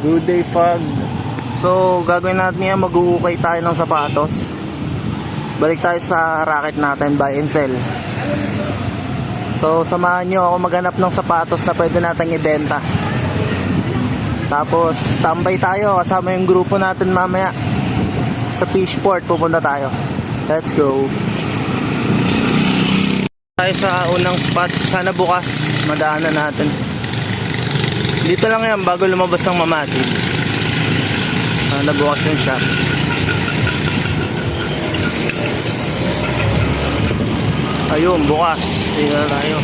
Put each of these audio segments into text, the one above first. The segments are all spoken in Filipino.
Good day, Fog. So gagawin natin yan, mag-uukay tayo ng sapatos. Balik tayo sa racket natin, buy and sell. So samahan nyo ako maghanap ng sapatos na pwede natin ibenta. Tapos tambay tayo kasama yung grupo natin mamaya. Sa Fishport pupunta tayo. Let's go. Tayo sa unang spot. Sana bukas madaanan natin. Dito lang yan bago lumabas ng Mamati. Sana bukas yung shop. Ayun, bukas. Dito na tayo.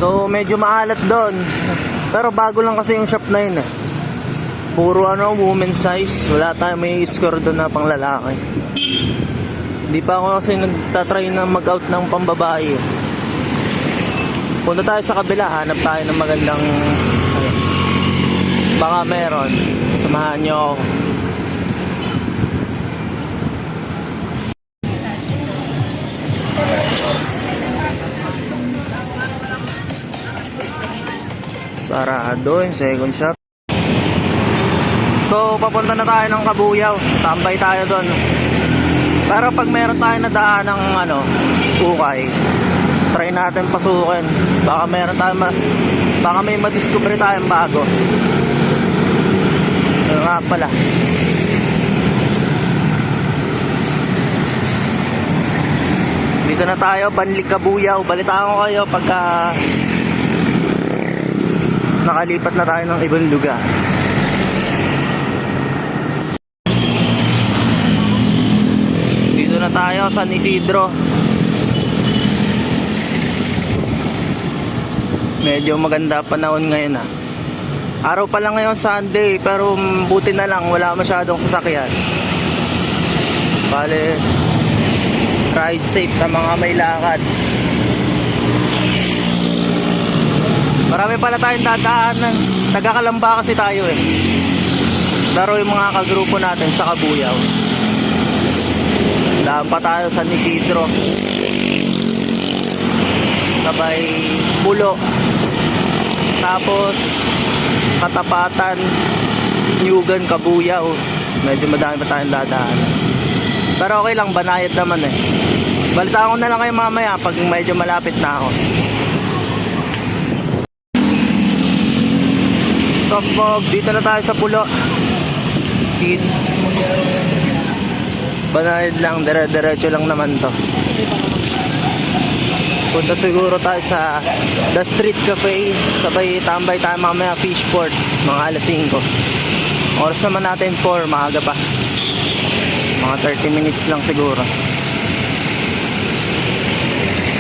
So medyo maalat doon. Pero bago lang kasi yung shop na yun eh. Puro women's size. Wala tayong may score doon na pang lalaki. Hindi pa ako kasi nagtatry na mag-out ng pambabae eh. Punta tayo sa kabila, hanap tayo ng magandang baka meron. Samahan nyo ako. Sarado yung second shop. So papunta na tayo ng Kabuyaw. Tambay tayo doon. Pero pag meron tayo na daan ng ukay, try natin pasukin. Baka meron tayo baka may madiscover tayong bago. Ano nga pala, dito na tayo, Banlig Kabuyaw. Balitaan ko kayo pagka nakalipat na tayo ng ibang lugar. Dito na tayo, San Isidro. Medyo maganda panahon ngayon Araw pa lang ngayon, Sunday, pero buti na lang wala masyadong sasakyan. Bale, ride safe sa mga may lakad. Marami pala tayong dadaanan. Taga-Kalamba kasi tayo eh. Laro yung mga kagrupo natin sa Kabuyaw. Daan pa tayo sa San Isidro. Sabay Pulo. Tapos Katapatan, Nyugan, Kabuyaw. Medyo madami pa tayong dadaanan. Pero okay lang, banayad naman eh. Balitaan ko na lang kayo mamaya pag medyo malapit na ako. So Fog, dito na tayo sa Pulo. Banayad lang, dire-diretso lang naman to. Punta siguro tayo sa The Street Cafe. Sabay tambay tayo mamaya Fishport, mga alas 5. Oras naman natin 4, maaga pa. Mga 30 minutes lang siguro.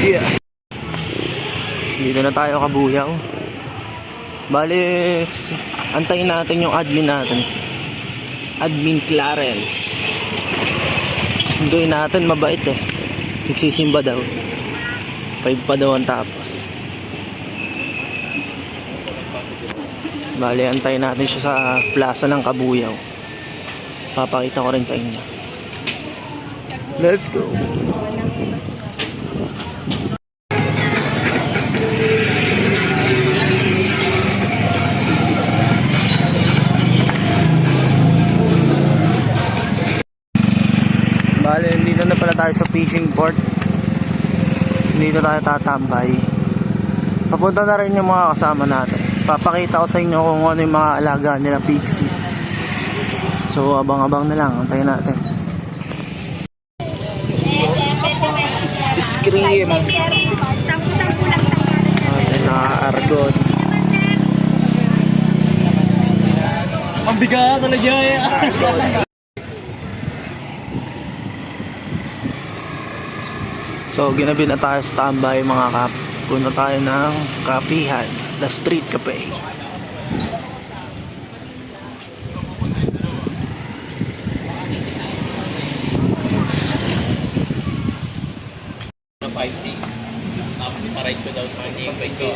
Yeah. Dito na tayo Kabuyaw. Bali, antayin natin yung admin natin. Admin Clarence. Sunduin natin, mabait eh. Nagsisimba daw. 5 pa daw ang tapos. Bali, antayin natin siya sa plaza ng Kabuyaw. Papakita ko rin sa inyo. Let's go. Bali, dito na pala tayo sa fishing port. Dito tayo tatambay. Papunta na rin yung mga kasama natin. Papakita ko sa inyo kung ano yung mga alaga nila Pixie. So abang-abang na lang, antayin natin. Scream. Na-argon. Ang bigat talaga Argon. So ginabi na tayo sa tambay mga kap. Punta tayo ng kapihan, The Street Cafe. Tapos iparide ko daw sa kanya yung bike ko.